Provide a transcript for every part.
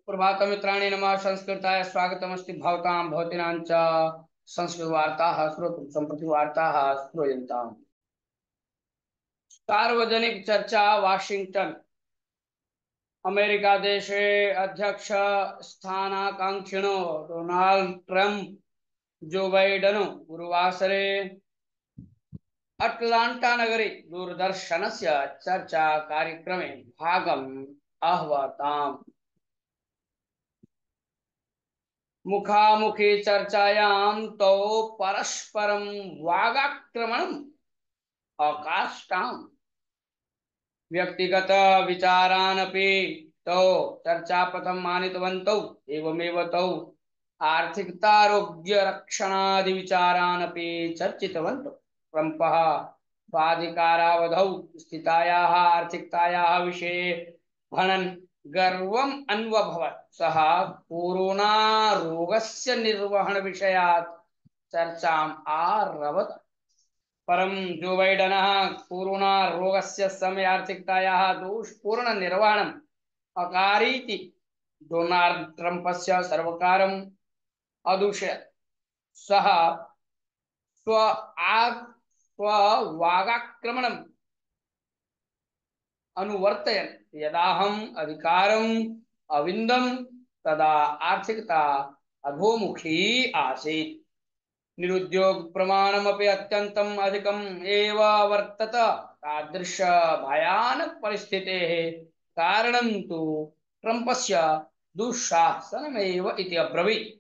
प्रभात मित्राणि नमः संस्कृताय स्वागतमस्ति भवतां भवतीनां च संस्कृतवार्ताः श्रोतुं सम्प्रति वार्ताः श्रूयन्ताम्। सार्वजनिक चर्चा वाशिंगटन अमेरिका देशे अध्यक्ष स्थानाकांक्षिणो डोनाल्ड ट्रम्प जो बैडन गुरुवासरे अटलांटा नगरे दूरदर्शनस्य चर्चा कार्यक्रमे भागम् अहवताम्। मुखामुखी चर्चायां तौ परस्परं वागाक्रमणम् अकाष्टाम्। व्यक्तिगत विचारानपि तौ चर्चापथम् आनीतवन्तौ। एवमेव तौ आर्थिकतारोग्यरक्षणादिविचारानपि चर्चितवन्तौ। ट्रम्पः स्वाधिकारावधौ स्थितायाः आर्थिकतायाः विषये भणन् गर्वम् अन्वभवत्। सः कोरोना रोगस्य निर्वहण विषयात् चर्चाम् आरभत। परं जो बैडनः कोरोना रोगस्य समये आर्थिकतायाः दोषपूर्ण निर्वहणम् अकारीति डोनाल्ड ट्रम्पस्य सर्वकारम् अदूषयत्। सः स्ववागाक्रमणम् अनुवर्तयन् यदाहम् अधिकारम् अविन्दम् तदा आर्थिकता अधोमुखी आसीत्। निरुद्योग प्रमाणमपि अत्यन्तम् अधिकम् एव वर्तत। तादृश भयानक परिस्थितेः कारणं तु ट्रम्पस्य दुःशासनमेव इति अब्रवीत्।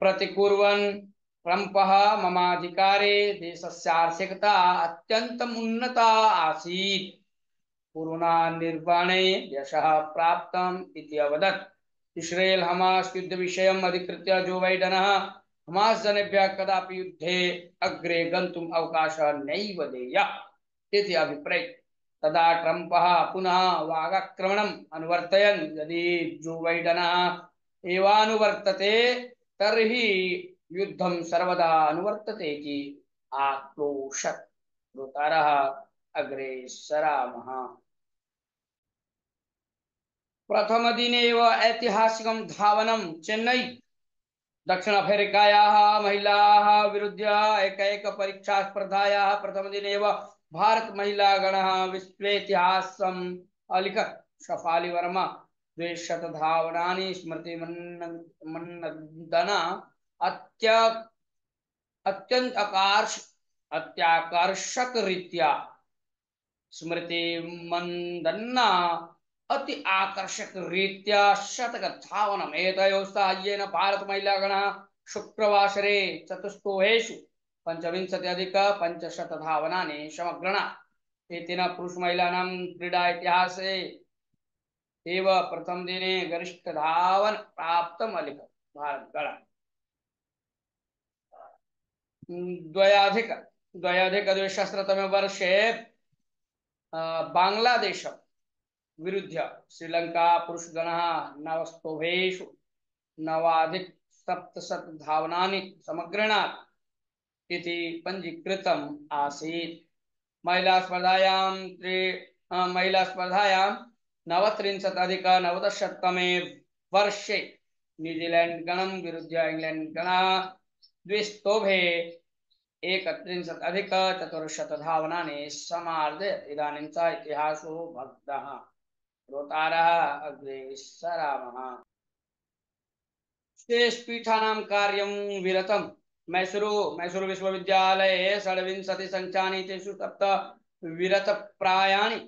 प्रतिकुर्वन् ट्रम्पः ममाधिकारे देशस्य आर्थिकता अत्यन्तम् उन्नता आसीत्। कोरोना निर्वहणे यशः प्राप्तम् इति अवदत्। इस्रेल हमास युद्ध विषयम् अधिकृत्य जो बैडनः हमास जनेभ्यः कदापि युद्धे अग्रे गन्तुम् अवकाशः नैव देयः इति अभिप्रैत्। तदा ट्रम्पः पुनः वागाक्रमणम् अनुवर्तयन् यदि जो बैडनः एवानुवर्तते तर्हि युद्धं सर्वदा अनुवर्तते इति आक्रोशत्। श्रोतारः अग्रे सरामः। प्रथम दिने एव ऐतिहासिकं धावनं चेन्नई दक्षिण अफ्रीकायाः महिलाः विरुद्ध एकैक परीक्षा स्पर्धायाः प्रथमदिने एव भारत महिलागणः विश्वेतिहासम् अलिखत्। शफाली वर्मा 200 धावनानि स्मृति मन्नदना अत्याकर्षक रीत्या स्मृति मंदन्ना अति आकर्षक रीत्या शतक धावनम् एतयोः साहाय्येन भारत महिलागणः शुक्रवासरे चतुष्कोहेषु 25,500 धावनानि समग्रणात्। एतेन पुरुषमहिलानां क्रीडा इतिहासे एव प्रथम दिने गरिष्ठ धावन प्राप्तम् अलिखत् भारतगणः। द्व्यधिकद्विसहस्रतमे वर्षे बांग्लादेश विरुद्ध श्रीलंका पुरुषगणः नवस्तोभेषु 9,700 धावनानि समग्रणात् इति पञ्जीकृतम् आसीत्। महिला स्पर्धायां 39,990तमे वर्षे न्यूजीलैंड गणं विरुद्ध इंग्लैंड गणः द्विस्तोभे 31,400 धावनानि समार्जयत्। इदानीं च इतिहासो भग्नः। श्रोतारः अग्रे सरामः। शेषपीठानां कार्यं विरतम्। मैसूरु विश्वविद्यालये 26 संख्यानि तेषु 7 विरतप्रायाणि।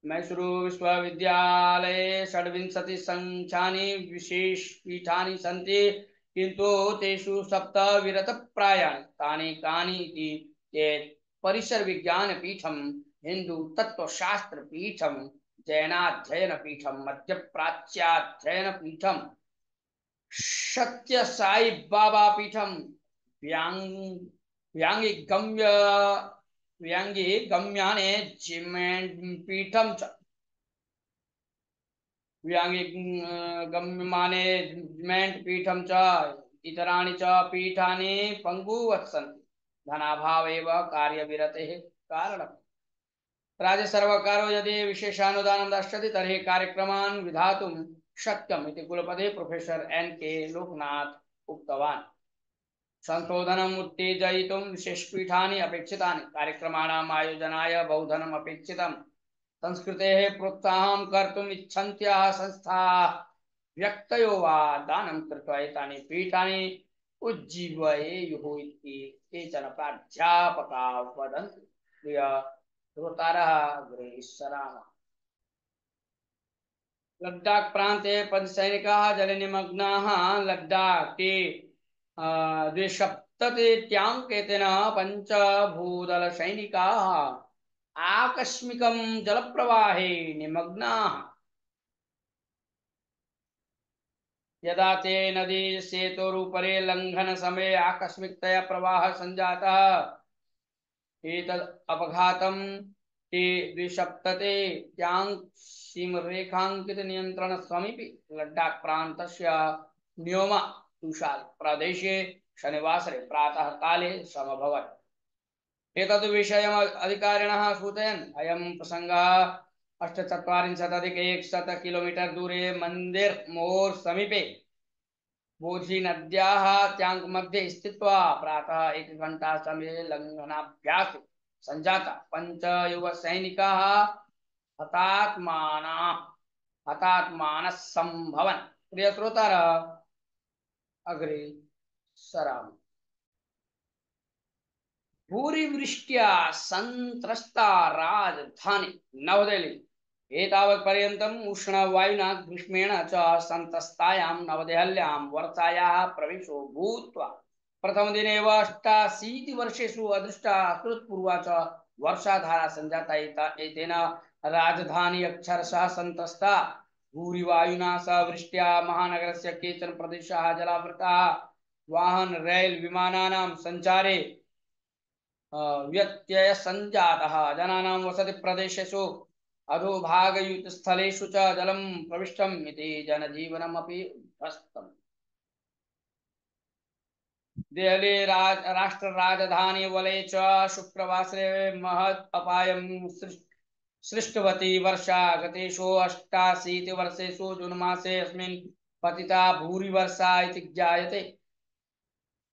मैसूरु विश्वविद्यालये 26 संख्यानि विशेषपीठानि सन्ति किन्तु तेषु 7 विरतप्रायाणि। तानि कानि इति चेत् परिसर विज्ञान पीठम, हिंदू तत्वशास्त्र पीठम, जैनाध्ययन पीठम, मध्य प्राच्याध्ययन पीठम, सत्य साई बाबा पीठम, व्यांगी गम्याने पीठम च व्यांगिगम्यमानेजमेंट पीठम च इतराणि च पीठानि पंगुवत् सन्ति। धनाभाव एव कार्यविरतेः कारणम्। राज्य सर्वकारो यदि विशेषानुदानं दास्यति तर्हि कार्यक्रमान् विधातुं शक्यम् इति कुलपति प्रोफेसर NK लोकनाथ उक्तवान्। संशोधनम् उत्तेजयितुं विशेषपीठानि अपेक्षितानि, कार्यक्रमाणाम् आयोजनाय बहुधनम् अपेक्षितम्। संस्कृतेः प्रोत्साहं कर्तुम् इच्छन्त्याः संस्थाः व्यक्तयो वा दानं कृत्वा एतानि पीठानि उज्जीवयेयुः इति केचन प्राध्यापकाः वदन्ति। प्रिय श्रोतारः, अग्रे सरामः। लद्दाख प्रान्ते पञ्चसैनिकाः जलनिमग्नाः। लद्दाखे द्विसप्ततित्याङ्केतेन पञ्चभूदलसैनिकाः आकस्मिकं जलप्रवाहे निमग्नाः। यदा ते नदी सेतोरुपरि लङ्घन समये आकस्मिकतया प्रवाहः सञ्जातः। एतद् अपघातं ते द्विसप्ततित्याङ्क सीमरेखाङ्कित नियन्त्रणसमीपे लद्दाख प्रान्तस्य न्योमा तुषार प्रदेशे शनिवासरे प्रातः काले समभवत्। एतद् विषयम् अधिकारिणः सूचयन् अयं प्रसङ्गः 48+100 किलोमीटर दूरे मंदिर मोर समीपे बोझी नद्याः ट्याङ्क् मध्ये स्थित्वा प्रातः 1 घण्टा समये लङ्घनाभ्यास सञ्जाता। पञ्चयुवसैनिकाः हतात्मानः सम्भवन्। प्रिय श्रोतारः, अग्रे सरामः। भूरिवृष्ट्या सन्त्रस्ता राजधानी नवदेहली। एतावत्पर्यन्तम् उष्णवायुना ग्रीष्मेण च सन्तस्तायां नवदेहल्यां वर्षायाः प्रवेशो भूत्वा प्रथमदिने एव 88 वर्षेषु अदृष्टा अकृत्पूर्वा च वर्षाधारा सञ्जाता। एतेन राजधानी अक्षरशः सन्त्रस्ता। भूरिवायुना सह वृष्ट्या महानगरस्य केचन प्रदेशाः जलावृताः। वाहन रैल विमानानां सञ्चारे व्यत्यय सञ्जातः। जनानां वसति प्रदेशेषु अधोभागयुतस्थलेषु च जलं प्रविष्टम् इति जनजीवनमपि उद्ध्वस्तम्। देहली राष्ट्र राजधानी वलये च शुक्रवासरे महत् अपायं सृष्टवती वर्षा। गतेषु 88 वर्षेषु जून मासे अस्मिन् पतिता भूरिवर्षा इति ज्ञायते।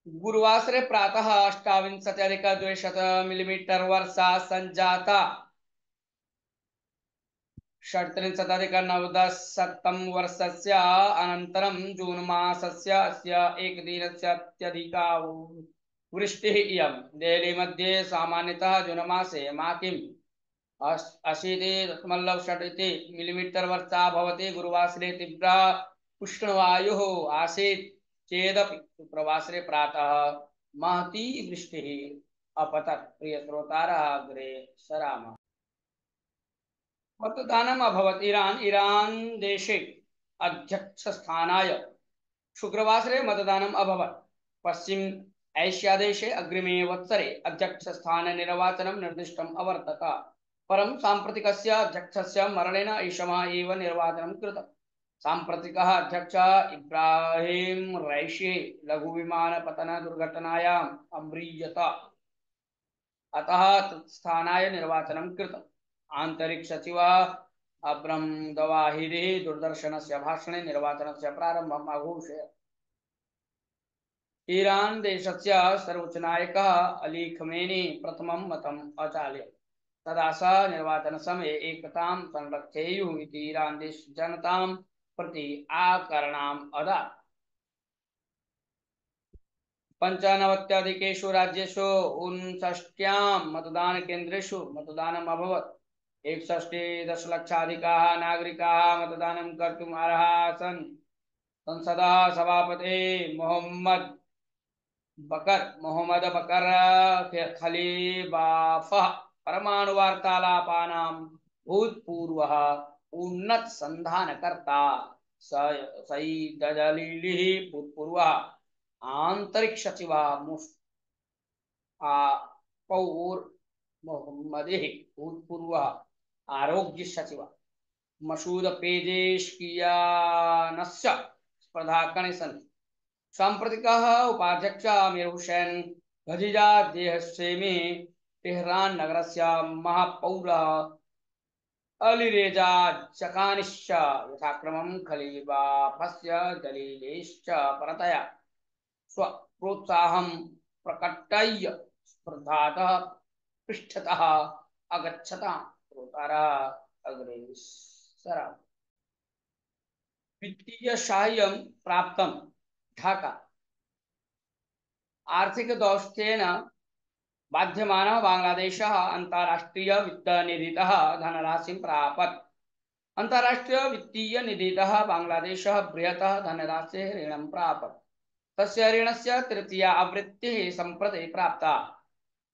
गुरुवासरे प्रातः 28+200 मिलिमीटर वर्षा सञ्जाता। 37+910 वर्षस्य अनन्तरं जून मासस्य अस्य एकदिनस्य अत्यधिका वृष्टिः इयं। देहली मध्ये सामान्यतः जून मासे माकिं 80.6 मिलिमीटर वर्षा भवति। गुरुवासरे तीव्रा उष्णवायुः आसीत् चेदपि शुक्रवासरे प्रातः महती वृष्टिः अपतत्। प्रिय श्रोतारः, अग्रे सरामः। मतदानम् अभवत्। ईरान देशे अध्यक्षस्थानाय शुक्रवासरे मतदानम् अभवत्। पश्चिम एशिया देशे अग्रिमे वत्सरे अध्यक्षस्थाननिर्वाचनं निर्दिष्टम् अवर्तत। परं साम्प्रतिकस्य अध्यक्षस्य मरणेन ऐषमः एव निर्वाचनं कृतम्। साम्प्रतिकः अध्यक्षः इब्राहिम रईसी लघुविमानपतन दुर्घटनायाम् अम्रियत, अतः तत्स्थानाय निर्वाचनं कृतम्। आन्तरिक सचिवः अब्रम दवाहिरी दूरदर्शनस्य भाषणे निर्वाचनस्य प्रारम्भम् अघोषयत्। ईरान देशस्य सर्वोच्चनायकः अली खमेनी प्रथमं मतम् अचालयत्। तदा सः निर्वाचनसमये एकतां संरक्षेयुः इति ईरान देश जनतां प्रति आकर्णाम् अददात्। 95 राज्येषु 59 मतदानकेन्द्रेषु मतदानम् अभवत्। 61 दशलक्षाधिकाः नागरिकाः मतदानं कर्तुम् अर्हाः आसन्। संसदः सभापति मोहम्मद बकर खलीबाफः परमाणुवार्तालापानां भूतपूर्वः उन्नत संधानकर्ता। सईद जलीली भूतपूर्वः आंतरिक सचिवः मुशफ़ाक़ुर मोहम्मदी भूतपूर्वः आरोग्य सचिवः मसूद पेजेशकियानस्य स्पर्धाकणे सन्ति। साम्प्रतिकः उपाध्यक्षः आमिर हुसैन भजीजा देहश्रेमी तेहरान नगरस्य महापौरः अलिरेजा चकानिश्च यथाक्रमं खलीबाफस्य दलीलेश्च परतया स्वप्रोत्साहं प्रकटय्य स्पर्धातः पृष्ठतः अगच्छतां श्रोतारा अग्रेसरा। वित्तीय साहाय्यं प्राप्तं। ढाका। आर्थिक दौष्ट्येन बाध्यमानः बांग्लादेशः अन्ताराष्ट्रिय वित्तनिधितः धनराशिं प्रापत्। अन्ताराष्ट्रिय वित्तीय निधितः बांग्लादेशः बृहतः धनराशेः ऋणं प्रापत्। तस्य ऋणस्य तृतीया आवृत्तिः सम्प्रति प्राप्ता।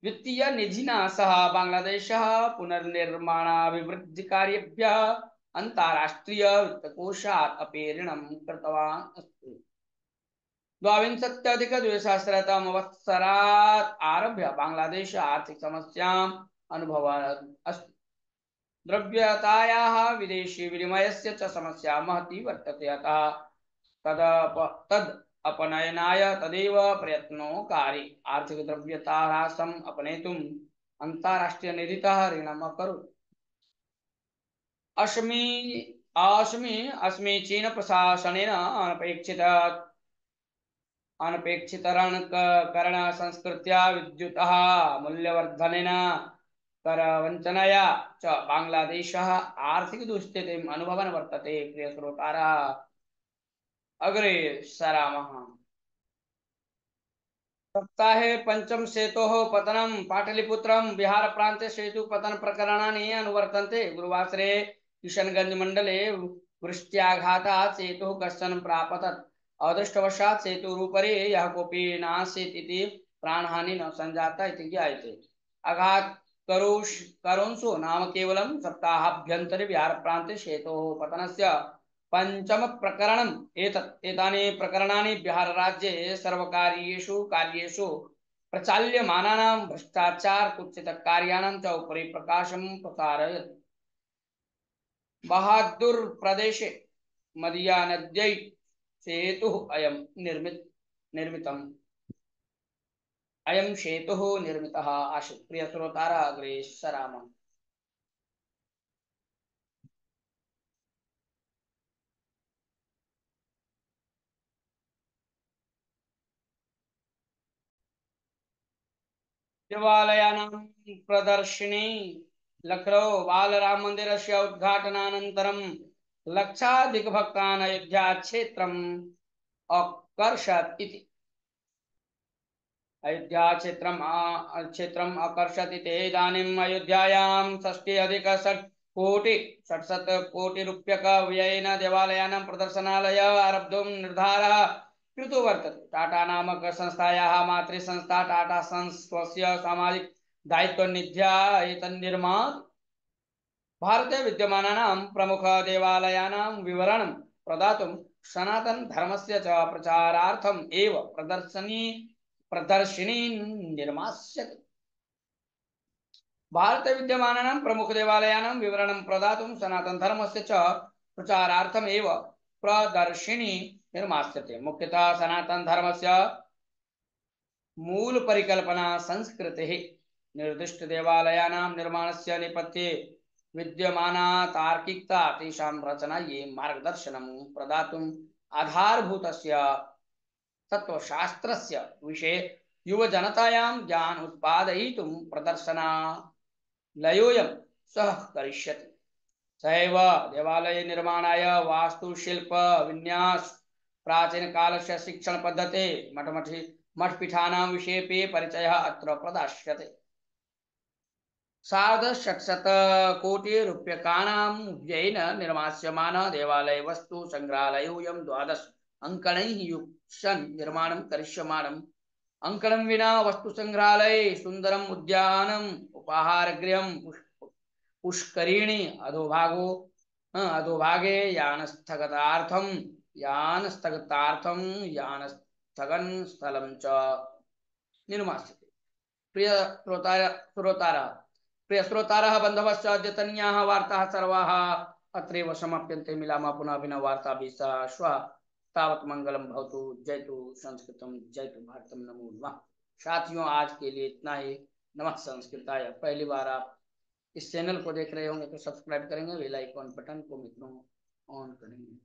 वित्तीय निधिना सह बांग्लादेशः पुनर्निर्माणाभिवृद्धिकार्येभ्यः अन्ताराष्ट्रिय वित्तकोषात् अपि ऋणं कृतवान् अस्ति। द्वाविंशत्यधिक-द्विसहस्रतमवत्सरात् आरभ्य बांग्लादेश आर्थिक समस्याम् अनुभवन् अस्ति। द्रव्यतायाः विदेशी विनिमयस्य च समस्या महती वर्तते, अतः तद् अपनयनाय तदेव प्रयत्नोकारी। आर्थिक द्रव्यताह्रासम् अपनेतुम् अन्ताराष्ट्रियनिधितः ऋणम् अकरोत्। अस्मि चीन प्रशासनेन अनपेक्षितकरण संस्कृत्या विद्युतः मूल्यवर्धनेन करवञ्चनया च बांग्लादेशः आर्थिक दुस्थितिम् अनुभवन् वर्तते। प्रियश्रोतारः अग्रे सरामः। सप्ताहे पंचम सेतोः पतनं पाटलिपुत्रं बिहार प्रान्ते सेतु पतन प्रकरणानि अनुवर्तन्ते। गुरुवासरे किशनगंज मंडले वृष्ट्याघातात् सेतुः कश्चन प्रापतत्। अदृष्टवशात् सेतुरुपरि यः कोऽपि नासीत् इति प्राणहानि न सञ्जाता इति ज्ञायते। आघात करोंसु नाम केवलं सप्ताहाभ्यन्तरे बिहार प्रान्ते सेतोः पतनस्य पंचम प्रकरणम् एतत्। एतानि प्रकरणानि बिहार राज्ये सर्वकारीयेषु कार्येषु प्रचाल्यमानानां भ्रष्टाचार कुत्सित कार्याणां च उपरि प्रकाशं प्रसारयति। बहादुर प्रदेशे मदिया नद्यै सेतुः अयं सेतुः निर्मितः आसीत्। प्रिय श्रोतारः अग्रे सरामः। देवालयानां प्रदर्शिनी। लखनऊ बालराम मन्दिरस्य उद्घाटनानन्तरं लक्षाधिकभक्तान् अयोध्याक्षेत्रम् अकर्षत् इति। क्षेत्रम् अकर्षत् इति। इदानीम् अयोध्यायां 60,600,000,000 व्ययेन देवालयानां प्रदर्शनालयः आरब्धुं निर्धारः कृतो वर्तते। टाटा नामक संस्थायाः मातृसंस्था टाटा सन्स् स्वस्य सामाजिक दायित्वनिध्या एतन्निर्मात्। भारते विद्यमानानां प्रमुख देवालयानां विवरणं प्रदातुं सनातन धर्मस्य च प्रचारार्थम् एव प्रदर्शिनी निर्मास्यते। भारते विद्यमानानां प्रमुख देवालयानां विवरणं प्रदातुं सनातन धर्मस्य च प्रचारार्थम् एव प्रदर्शिनी निर्मास्यते। मुख्यतः सनातन धर्मस्य मूल परिकल्पना संस्कृतिः निर्दिष्ट देवालयानां निर्माणस्य नेपथ्ये विद्यमाना तार्किकता तेषां रचनायै मार्गदर्शनं प्रदातुम् आधारभूतस्य तत्वशास्त्रस्य विषये युवजनतायां ज्ञान उत्पादयितुं प्रदर्शनालयोऽयं सहकरिष्यति। सहैव देवालय निर्माणाय वास्तुशिल्प विन्यास प्राचीनकालस्य शिक्षणपद्धते मठपीठानां विषयेऽपि परिचयः अत्र प्रदास्यते। 650 कोटिरूप्यकाणां व्ययेन निर्मास्यमानः देवालय वस्तु संग्रहालयोऽयं 12 अङ्कणैः युक्तं निर्माणं करिष्यमाणम्। अङ्कणं विना वस्तु संग्रहालये सुन्दरम् उद्यानम् उपाहारगृहं पुष्करिणी अधोभागे यानस्थगन स्थलं च निर्मास्यते। प्रिय श्रोतारः बन्धवश्च अद्यतनीयाः वार्ताः सर्वाः अत्रैव समाप्यन्ते। मिलामः पुनः अभिनववार्ताभिः सह श्वः। तावत् मंगलम भवतु। जयतु संस्कृतम जयतु भारतम। नमो नमः। साथियों आज के लिए इतना ही। नमः संस्कृताय। पहली बार आप इस चैनल को देख रहे होंगे तो सब्सक्राइब करेंगे, बेल आइकॉन बटन को मित्रों ऑन करेंगे।